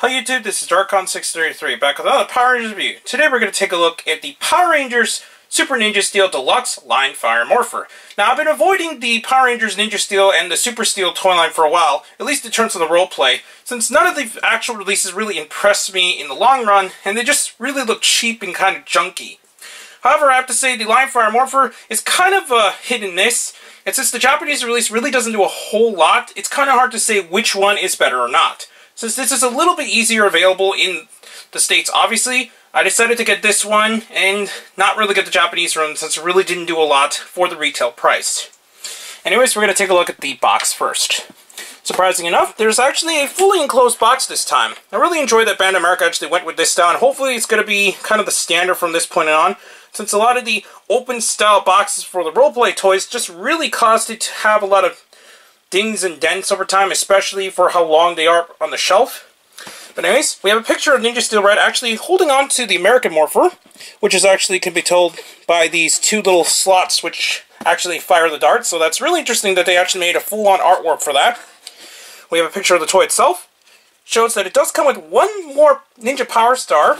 Hi YouTube, this is Darkon633 back with another Power Rangers review. Today we're going to take a look at the Power Rangers Super Ninja Steel Deluxe Line Fire Morpher. Now I've been avoiding the Power Rangers Ninja Steel and the Super Steel toy line for a while, at least in terms of the roleplay, since none of the actual releases really impressed me in the long run, and they just really look cheap and kind of junky. However, I have to say the Line Fire Morpher is kind of a hit and miss, and since the Japanese release really doesn't do a whole lot, it's kind of hard to say which one is better or not. Since this is a little bit easier available in the States, obviously, I decided to get this one and not really get the Japanese one since it really didn't do a lot for the retail price. Anyways, we're going to take a look at the box first. Surprising enough, there's actually a fully enclosed box this time. I really enjoyed that Bandai America actually went with this style, and hopefully it's going to be kind of the standard from this point on, since a lot of the open style boxes for the roleplay toys just really caused it to have a lot of dings and dents over time, especially for how long they are on the shelf. But anyways, we have a picture of Ninja Steel Red actually holding on to the American Morpher, which is actually can be told by these two little slots which actually fire the darts. So that's really interesting that they actually made a full-on artwork for that. We have a picture of the toy itself. Shows that it does come with one more Ninja Power Star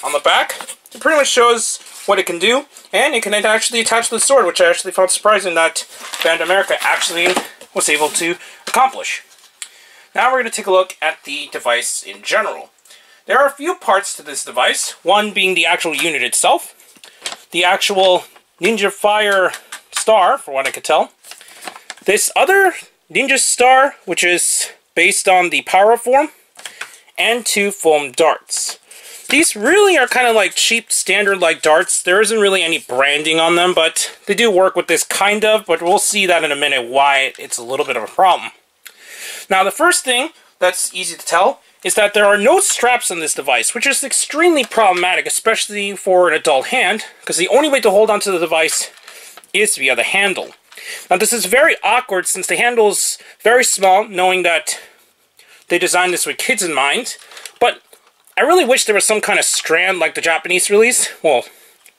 on the back. It pretty much shows what it can do, and it can actually attach to the sword, which I actually found surprising that Bandai America actually was able to accomplish. Now we're going to take a look at the device in general. There are a few parts to this device, one being the actual unit itself, the actual Ninja Fire Star, for what I could tell, this other Ninja Star, which is based on the Power form, and two foam darts. These really are kind of like cheap standard like darts. There isn't really any branding on them, but they do work with this kind of, but we'll see that in a minute why it's a little bit of a problem. Now the first thing that's easy to tell is that there are no straps on this device, which is extremely problematic, especially for an adult hand, because the only way to hold onto the device is via the handle. Now this is very awkward since the handle is very small, knowing that they designed this with kids in mind, but I really wish there was some kind of strand like the Japanese release, well,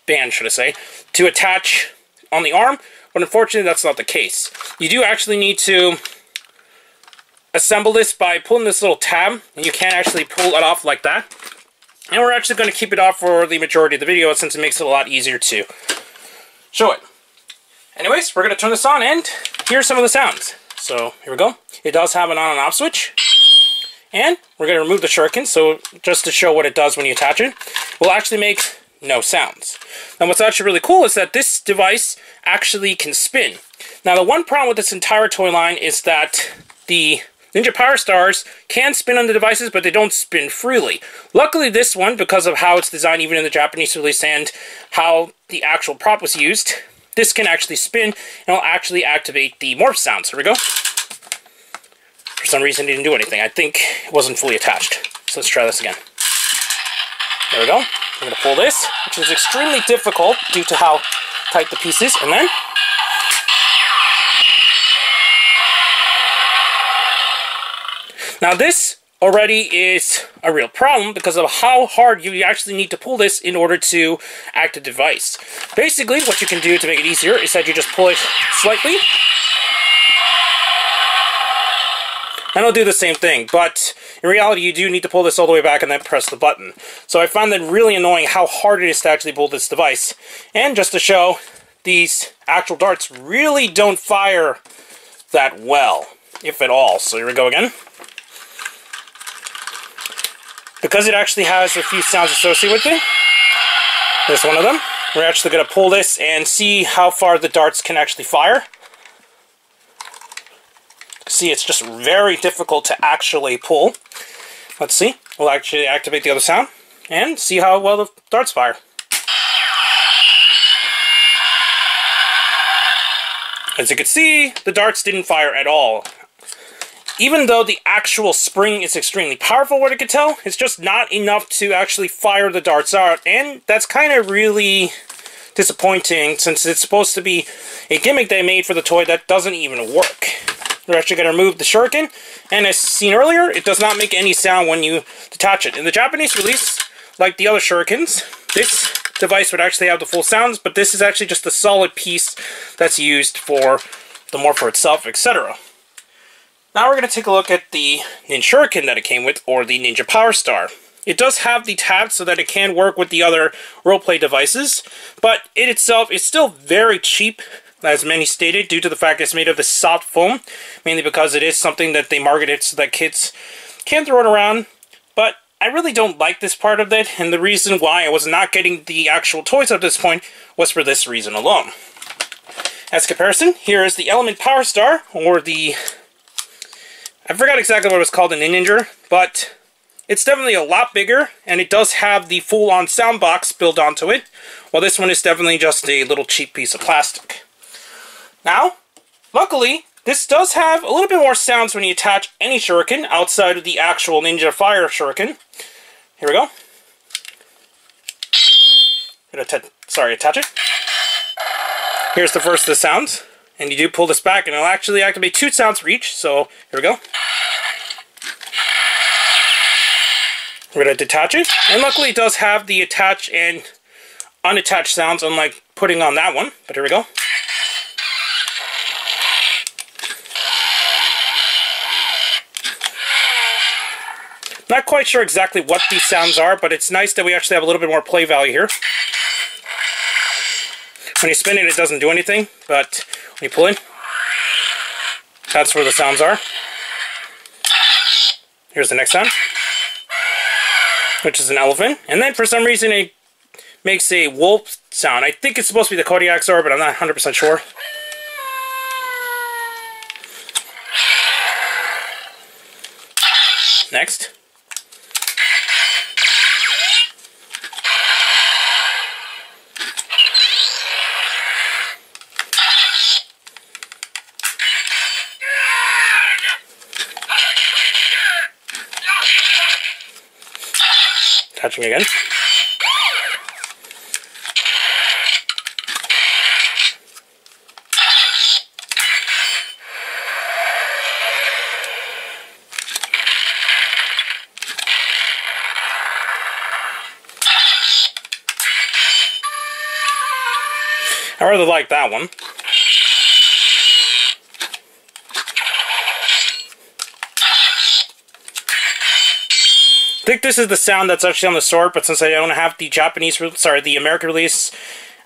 band should I say, to attach on the arm, but unfortunately that's not the case. You do actually need to assemble this by pulling this little tab, and you can't actually pull it off like that. And we're actually going to keep it off for the majority of the video since it makes it a lot easier to show it. Anyways, we're going to turn this on, and here's some of the sounds. So, here we go. It does have an on and off switch. And we're going to remove the Shuriken, so just to show what it does when you attach it, will actually make no sounds. Now what's actually really cool is that this device actually can spin. Now the one problem with this entire toy line is that the Ninja Power Stars can spin on the devices, but they don't spin freely. Luckily this one, because of how it's designed even in the Japanese release and how the actual prop was used, this can actually spin and will actually activate the morph sounds. Here we go. For some reason it didn't do anything. I think it wasn't fully attached. So let's try this again. There we go. I'm going to pull this, which is extremely difficult due to how tight the piece is, and then now this already is a real problem because of how hard you actually need to pull this in order to act the device. Basically, what you can do to make it easier is that you just pull it slightly, and it'll do the same thing, but in reality you do need to pull this all the way back and then press the button. So I find that really annoying how hard it is to actually pull this device. And just to show, these actual darts really don't fire that well, if at all. So here we go again. Because it actually has a few sounds associated with it, there's one of them. We're actually going to pull this and see how far the darts can actually fire. See, it's just very difficult to actually pull. Let's see. We'll actually activate the other sound and see how well the darts fire. As you can see, the darts didn't fire at all. Even though the actual spring is extremely powerful, what I could tell, it's just not enough to actually fire the darts out, and that's kind of really disappointing since it's supposed to be a gimmick they made for the toy that doesn't even work. We're actually going to remove the Shuriken, and as seen earlier, it does not make any sound when you detach it. In the Japanese release, like the other Shurikens, this device would actually have the full sounds, but this is actually just a solid piece that's used for the Morpher itself, etc. Now we're going to take a look at the Ninja Shuriken that it came with, or the Ninja Power Star. It does have the tab so that it can work with the other roleplay devices, but it itself is still very cheap, as many stated, due to the fact it's made of this soft foam, mainly because it is something that they marketed so that kids can throw it around. But I really don't like this part of it, and the reason why I was not getting the actual toys at this point was for this reason alone. As comparison, here is the Element Power Star, or the... I forgot exactly what it was called in Ninja, but it's definitely a lot bigger, and it does have the full-on sound box built onto it, while this one is definitely just a little cheap piece of plastic. Now, luckily, this does have a little bit more sounds when you attach any shuriken outside of the actual Ninja Fire Shuriken. Here we go. Attach it. Here's the first of the sounds, and you do pull this back, and it'll actually activate 2 sounds for each, so here we go. We're going to detach it, and luckily it does have the attached and unattached sounds, unlike putting on that one, but here we go. Not quite sure exactly what these sounds are, but it's nice that we actually have a little bit more play value here. When you spin it, it doesn't do anything, but when you pull it, that's where the sounds are. Here's the next sound, which is an elephant. And then for some reason it makes a wolf sound. I think it's supposed to be the Kodiak sword, but I'm not 100% sure. Next. Touching again. I really like that one. I think this is the sound that's actually on the sword, but since I don't have the the American release,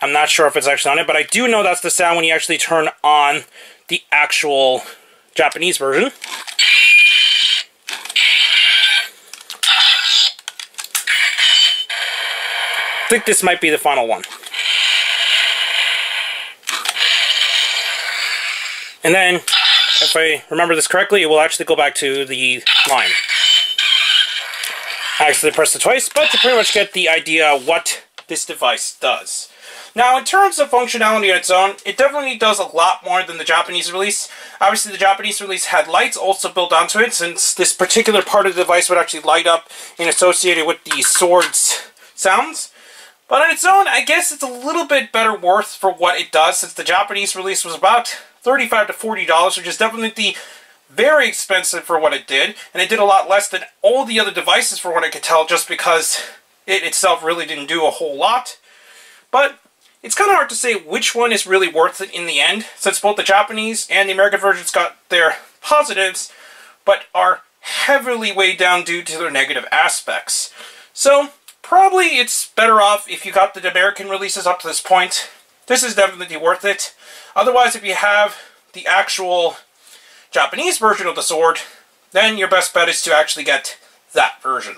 I'm not sure if it's actually on it, but I do know that's the sound when you actually turn on the actual Japanese version. I think this might be the final one. And then, if I remember this correctly, it will actually go back to the line. I actually pressed it twice, but to pretty much get the idea what this device does. Now, in terms of functionality on its own, it definitely does a lot more than the Japanese release. Obviously, the Japanese release had lights also built onto it, since this particular part of the device would actually light up and associated with the sword's sounds. But on its own, I guess it's a little bit better worth for what it does, since the Japanese release was about $35 to $40, which is definitely very expensive for what it did, and it did a lot less than all the other devices for what I could tell, just because it itself really didn't do a whole lot. But it's kind of hard to say which one is really worth it in the end, since both the Japanese and the American versions got their positives, but are heavily weighed down due to their negative aspects. So probably it's better off if you got the American releases up to this point. This is definitely worth it. Otherwise, if you have the actual Japanese version of the sword, then your best bet is to actually get that version.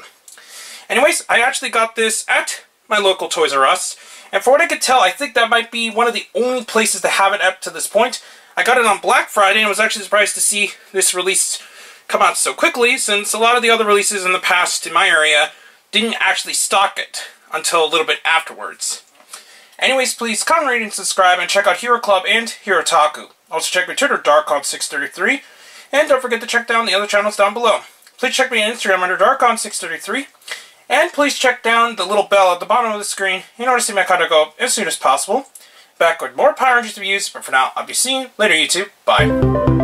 Anyways, I actually got this at my local Toys R Us, and for what I could tell, I think that might be one of the only places to have it up to this point. I got it on Black Friday, and I was actually surprised to see this release come out so quickly, since a lot of the other releases in the past in my area didn't actually stock it until a little bit afterwards. Anyways, please comment, rate, and subscribe, and check out Hero Club and Hero Taku. Also check my Twitter, Darkon633, and don't forget to check down the other channels down below. Please check me on Instagram under Darkon633, and please check down the little bell at the bottom of the screen in order to see my content go up as soon as possible. Back with more Power Rangers reviews, but for now, I'll be seeing you later, YouTube. Bye.